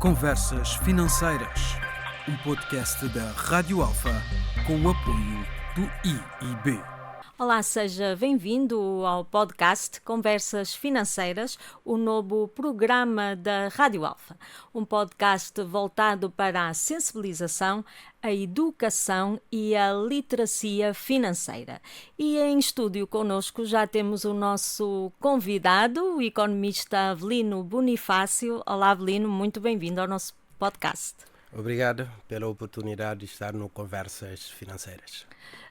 Conversas Financeiras, um podcast da Rádio Alfa com o apoio do IIB. Olá, seja bem-vindo ao podcast Conversas Financeiras, o novo programa da Rádio Alfa. Um podcast voltado para a sensibilização, a educação e a literacia financeira. E em estúdio connosco já temos o nosso convidado, o economista Avelino Bonifácio. Olá, Avelino, muito bem-vindo ao nosso podcast. Obrigado pela oportunidade de estar no Conversas Financeiras.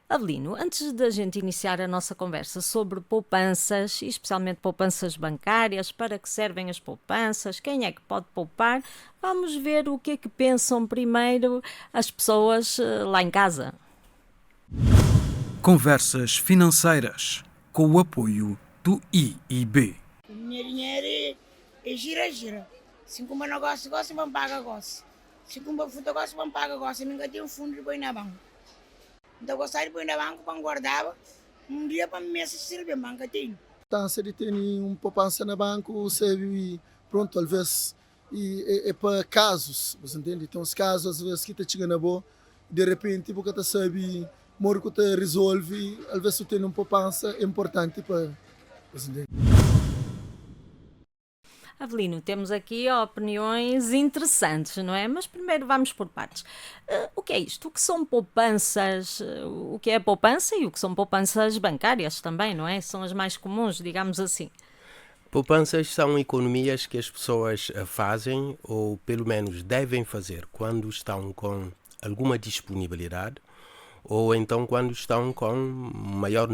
Avelino, antes da gente iniciar a nossa conversa sobre poupanças, e especialmente poupanças bancárias, para que servem as poupanças, quem é que pode poupar, vamos ver o que é que pensam primeiro as pessoas lá em casa. Conversas Financeiras, com o apoio do IIB. O meu dinheiro é gira. Se comprar negócio, vão pagar negócio. Se comprar fruta, vão pagar negócio. Nunca tem um fundo de boi na banca. Então, eu gostaria de pôr na banca para guardar. Um dia para me assistir bem, banca tem. Se ele tem poupança na banco, serve, pronto, às vezes, é para casos, você entende? Então, os casos, às vezes, que está chegando a boa, de repente, porque você sabe, moro que você resolve, às vezes, você tem poupança, é importante para, você entende? Avelino, temos aqui opiniões interessantes, não é? Mas primeiro vamos por partes. O que é isto? O que são poupanças? O que é poupança e o que são poupanças bancárias também, não é? São as mais comuns, digamos assim. Poupanças são economias que as pessoas fazem ou pelo menos devem fazer quando estão com alguma disponibilidade ou então quando estão com maior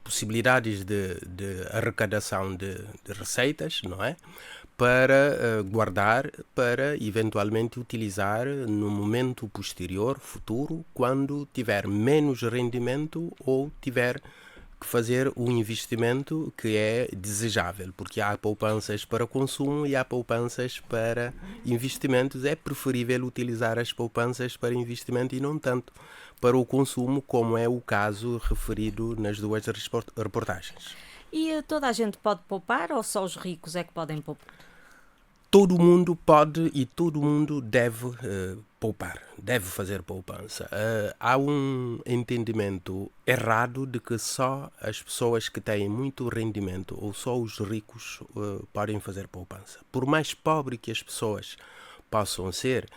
possibilidades de arrecadação de receitas, não é? Para guardar, para eventualmente utilizar no momento posterior, futuro, quando tiver menos rendimento ou tiver que fazer um investimento que é desejável, porque há poupanças para consumo e há poupanças para investimentos. É preferível utilizar as poupanças para investimento e não tanto para o consumo, como é o caso referido nas duas reportagens. E toda a gente pode poupar ou só os ricos é que podem poupar? Todo mundo pode e todo mundo deve poupar, deve fazer poupança. Há um entendimento errado de que só as pessoas que têm muito rendimento ou só os ricos podem fazer poupança. Por mais pobre que as pessoas possam ser,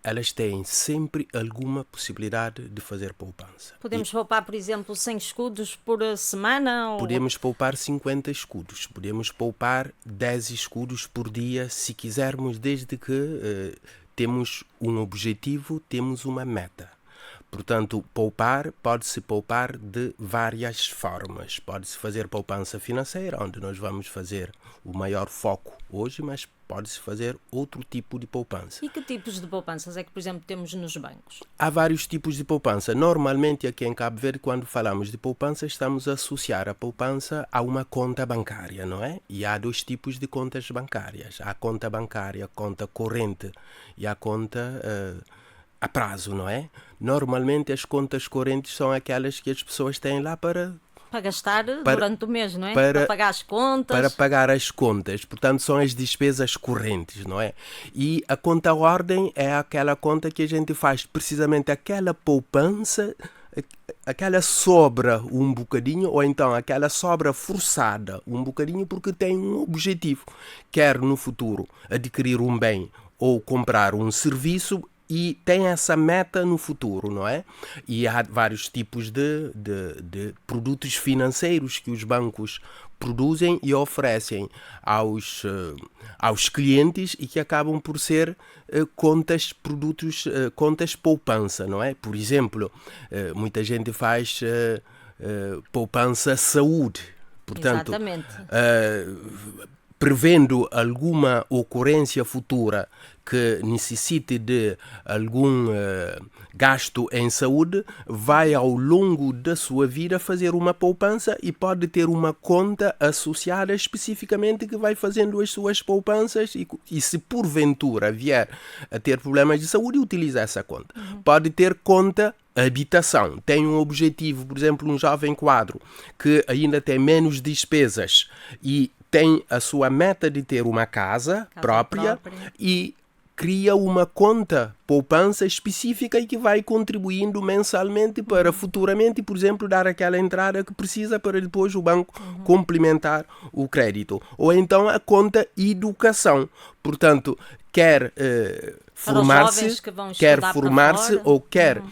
elas têm sempre alguma possibilidade de fazer poupança. Podemos poupar, por exemplo, 100 escudos por semana? Ou... Podemos poupar 50 escudos, podemos poupar 10 escudos por dia, se quisermos, desde que temos um objetivo, temos uma meta. Portanto, poupar, pode-se poupar de várias formas. Pode-se fazer poupança financeira, onde nós vamos fazer o maior foco hoje, mas pode-se fazer outro tipo de poupança. E que tipos de poupanças é que, por exemplo, temos nos bancos? Há vários tipos de poupança. Normalmente, aqui em Cabo Verde, quando falamos de poupança, estamos a associar a poupança a uma conta bancária, não é? E há dois tipos de contas bancárias. Há a conta bancária, a conta corrente e a conta a prazo, não é? Normalmente, as contas correntes são aquelas que as pessoas têm lá para gastar durante o mês, não é? Para pagar as contas. Para pagar as contas. Portanto, são as despesas correntes, não é? E a conta ordem é aquela conta que a gente faz precisamente aquela poupança, aquela sobra um bocadinho, ou então aquela sobra forçada um bocadinho, porque tem um objetivo. Quer no futuro adquirir um bem ou comprar um serviço, e tem essa meta no futuro, não é? E há vários tipos de produtos financeiros que os bancos produzem e oferecem aos clientes e que acabam por ser contas poupança, não é? Por exemplo, muita gente faz poupança saúde. Portanto, prevendo alguma ocorrência futura que necessite de algum gasto em saúde, vai ao longo da sua vida fazer uma poupança e pode ter uma conta associada especificamente que vai fazendo as suas poupanças e se porventura vier a ter problemas de saúde, utiliza essa conta. Pode ter conta habitação, tem um objetivo, por exemplo, um jovem quadro que ainda tem menos despesas e tem a sua meta de ter uma casa própria e cria uma conta poupança específica e que vai contribuindo mensalmente para futuramente, por exemplo, dar aquela entrada que precisa para depois o banco complementar o crédito. Ou então a conta educação. Portanto, quer formar-se ou quer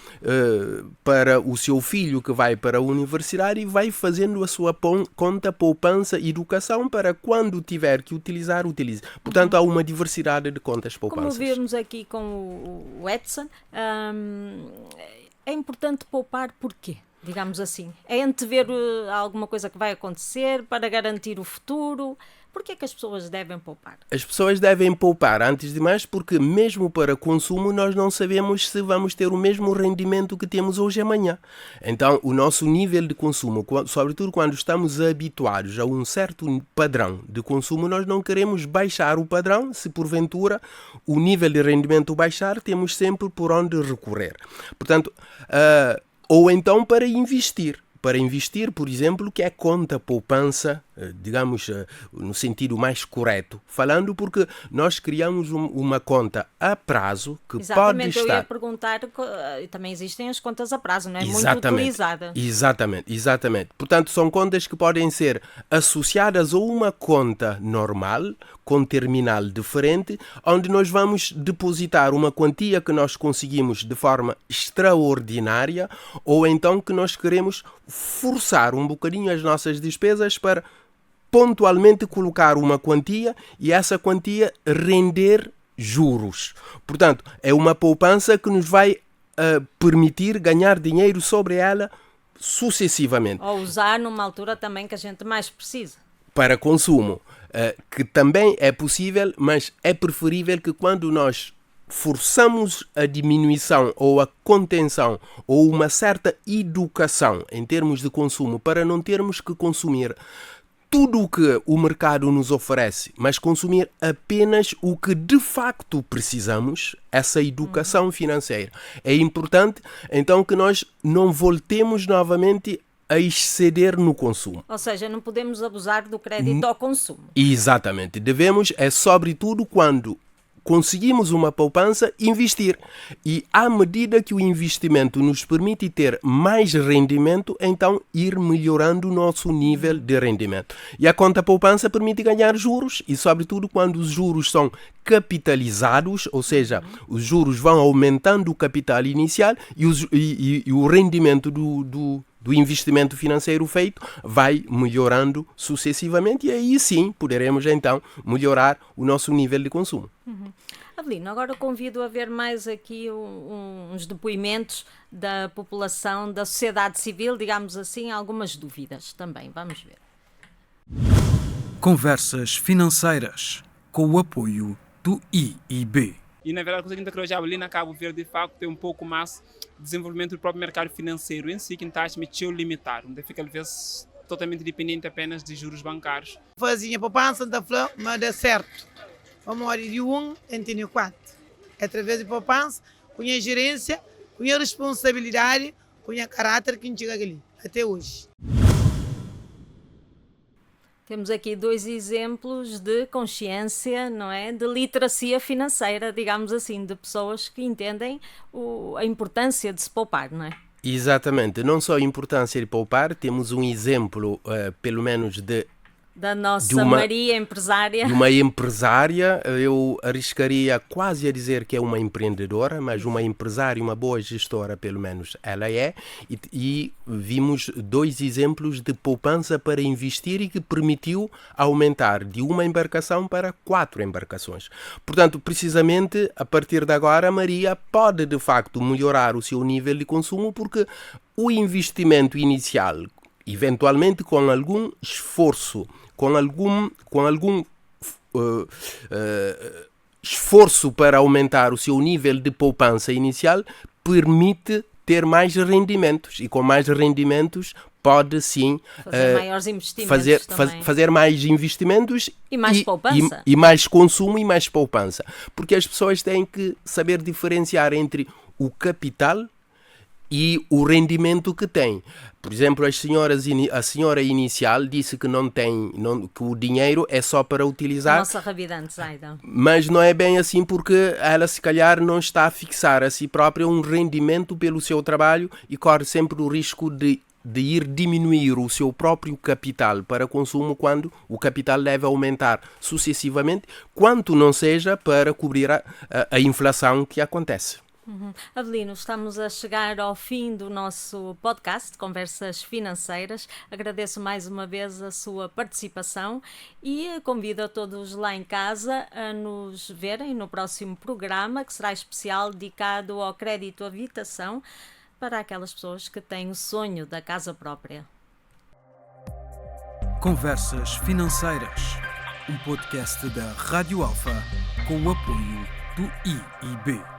para o seu filho que vai para a universidade e vai fazendo a sua conta poupança educação para quando tiver que utilizar, utilize. Portanto, há uma diversidade de contas poupanças. Como vimos aqui com o Edson, é importante poupar porquê? Digamos assim. É antever alguma coisa que vai acontecer para garantir o futuro? Por que é que as pessoas devem poupar? As pessoas devem poupar, antes de mais, porque mesmo para consumo nós não sabemos se vamos ter o mesmo rendimento que temos hoje e amanhã. Então, o nosso nível de consumo, sobretudo quando estamos habituados a um certo padrão de consumo, nós não queremos baixar o padrão. Se porventura o nível de rendimento baixar, temos sempre por onde recorrer. Portanto, ou então para investir. Para investir, por exemplo, que é conta poupança, digamos, no sentido mais correto, falando porque nós criamos uma conta a prazo que pode estar... eu ia perguntar, também existem as contas a prazo, não é? Muito utilizada. Exatamente. Portanto, são contas que podem ser associadas a uma conta normal, com terminal diferente, onde nós vamos depositar uma quantia que nós conseguimos de forma extraordinária ou então que nós queremos forçar um bocadinho as nossas despesas para pontualmente colocar uma quantia e essa quantia render juros. Portanto, é uma poupança que nos vai permitir ganhar dinheiro sobre ela sucessivamente. Ou usar numa altura também que a gente mais precisa. Para consumo, que também é possível, mas é preferível que quando nós forçamos a diminuição ou a contenção ou uma certa educação em termos de consumo para não termos que consumir tudo o que o mercado nos oferece, mas consumir apenas o que de facto precisamos, essa educação financeira. É importante então que nós não voltemos novamente a exceder no consumo. Ou seja, não podemos abusar do crédito ao consumo. Exatamente. Devemos, sobretudo quando conseguimos uma poupança, investir. E à medida que o investimento nos permite ter mais rendimento, então ir melhorando o nosso nível de rendimento. E a conta poupança permite ganhar juros e, sobretudo, quando os juros são capitalizados, ou seja, os juros vão aumentando o capital inicial e o rendimento do investimento financeiro feito vai melhorando sucessivamente e aí sim poderemos então melhorar o nosso nível de consumo. Avelino, agora convido a ver mais aqui uns depoimentos da população, da sociedade civil, digamos assim, algumas dúvidas também. Vamos ver. Conversas financeiras com o apoio do IIB. E na verdade, a coisa que eu já ali na Cabo Verde, de facto, tem um pouco mais de desenvolvimento do próprio mercado financeiro em si, que está meio limitado, onde fica às vezes totalmente dependente apenas de juros bancários. Fazia poupança da flor, mas dá certo. Vamos olhar de 1 em 4. Através de poupança, com a gerência, com a responsabilidade, com o caráter que a gente chega ali, até hoje. Temos aqui 2 exemplos de consciência, não é? De literacia financeira, digamos assim, de pessoas que entendem a importância de se poupar, não é? Exatamente. Não só a importância de poupar, temos um exemplo, pelo menos, da nossa Maria empresária. De uma empresária, eu arriscaria quase a dizer que é uma empreendedora, mas uma empresária, uma boa gestora, pelo menos ela é, e vimos 2 exemplos de poupança para investir e que permitiu aumentar de uma embarcação para 4 embarcações. Portanto, precisamente, a partir de agora, a Maria pode, de facto, melhorar o seu nível de consumo porque o investimento inicial, eventualmente com algum esforço, com algum esforço para aumentar o seu nível de poupança inicial, permite ter mais rendimentos e com mais rendimentos pode sim fazer mais investimentos e mais poupança. E mais consumo e mais poupança. Porque as pessoas têm que saber diferenciar entre o capital e o rendimento que tem. Por exemplo, a senhora inicial disse que que o dinheiro é só para utilizar. Nossa rabidante, Zaida. Mas não é bem assim, porque ela se calhar não está a fixar a si própria um rendimento pelo seu trabalho e corre sempre o risco de ir diminuir o seu próprio capital para consumo quando o capital deve aumentar sucessivamente, quanto não seja para cobrir a inflação que acontece. Avelino, estamos a chegar ao fim do nosso podcast Conversas Financeiras. Agradeço mais uma vez a sua participação e convido a todos lá em casa a nos verem no próximo programa, que será especial, dedicado ao crédito à habitação para aquelas pessoas que têm o sonho da casa própria. Conversas Financeiras, um podcast da Rádio Alfa com o apoio do IIB.